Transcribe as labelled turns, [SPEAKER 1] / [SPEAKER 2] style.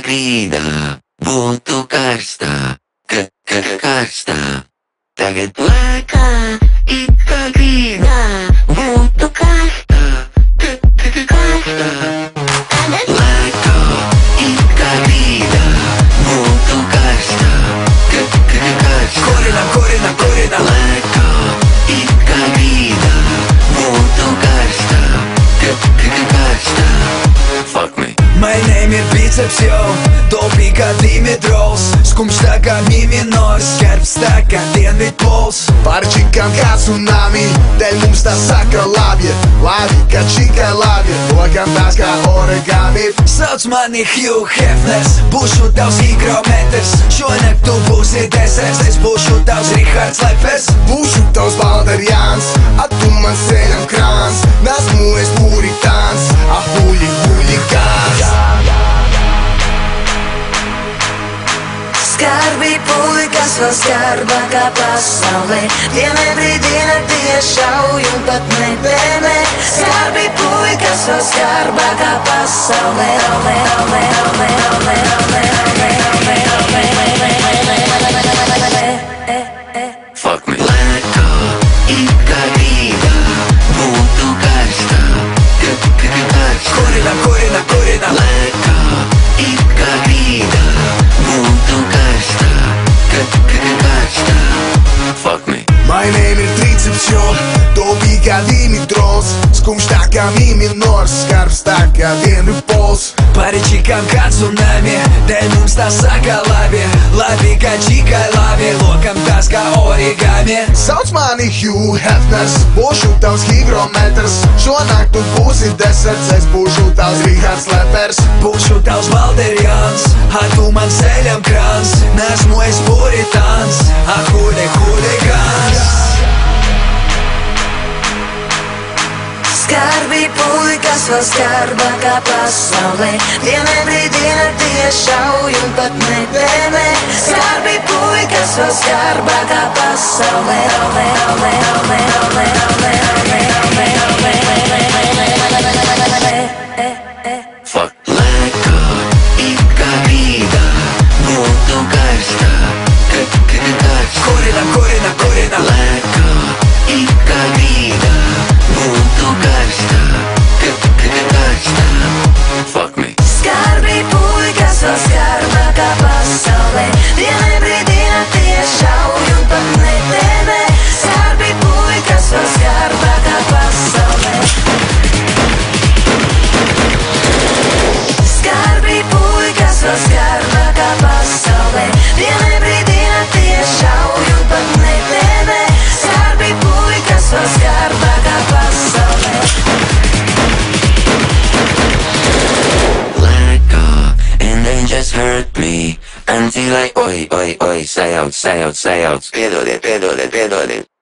[SPEAKER 1] grida, buntu karsta, karsta. Tagad lēkā, it kā grīdā, buntu karsta, karsta. Tagad lēkā, it kā grīdā, buntu karsta, karsta. Korina. Lēkā, it kā grīdā, buntu karsta, karsta. Fuck me.
[SPEAKER 2] My name ir biceps, yo, dobī kā Dimitrovs, skumjš tā kā mi minors, skarbs tā kā dienvidpols.
[SPEAKER 3] Pārčikām kā tsunami, dēļ mums tā saka labi, labi kā čikai labi, lokam tās kā origami.
[SPEAKER 2] Sauc mani Hugh Hefners, būšu tavs higrometrs, šonakt tu būsi deserts, es būšu tavs Rihards Lepers.
[SPEAKER 3] Būšu tavs Balderjāns, a tu man ceļam krāns, nesmu es puritāns, a huligāns.
[SPEAKER 4] Skarbi puikas vēl skarbākā pasaulē, dienai brīdī naktie šauj un pat nebēmē. Skarbi puikas vēl skarbākā pasaulē,
[SPEAKER 1] Fuck me. Lēkā, it kā grīdā, buntu karsta, karsta.
[SPEAKER 2] Korina.
[SPEAKER 1] Lēkā, it kā grīdā, buntu karsta, karsta. Fuck me.
[SPEAKER 3] My name ir triceps, jo, dobī kā Dimitrovs, skumjš tā kā mi minors, skarbs tā kā dienvidpols.
[SPEAKER 2] Pārčikām kā tsunami, dēļ mums tā saka labi, labi kā čikai labi, lokam tās kā origami.
[SPEAKER 3] Sauc mani Hugh Hefners, būšu tavs higrometrs, šonakt tu būsi deserts, es būšu tavs Rihards Lepers.
[SPEAKER 2] Būšu tavs Balderjāns, a tu man ceļam krāns, nesmu es puritāns, a huligāns.
[SPEAKER 4] Skarbi puikas vēl skarbākā pasaulē, dienai brīdī naktie šauj un pat nebēmē. Skarbi puikas vēl skarbākā pasaulē,
[SPEAKER 1] Fuck. Lēkā, it kā grīdā, buntu karsta, karsta.
[SPEAKER 2] Korina.
[SPEAKER 1] Lēkā, it kā grīdā, buntu karsta, karsta. Fuck me.
[SPEAKER 4] Skarbi puikas vēl skarbākā pasaulē, dienai brīdī naktie šauj un pat nebēmē. Skarbi puikas vēl skarbākā pasaulē. Skarbi puikas vēl skarbākā pasaulē, dienai brīdī naktie šauj un pat nebēmē. Skarbi puikas vēl skarbākā pasaulē.
[SPEAKER 1] Lēkā, and they just hurt me until I oi, say out. Piedodiet.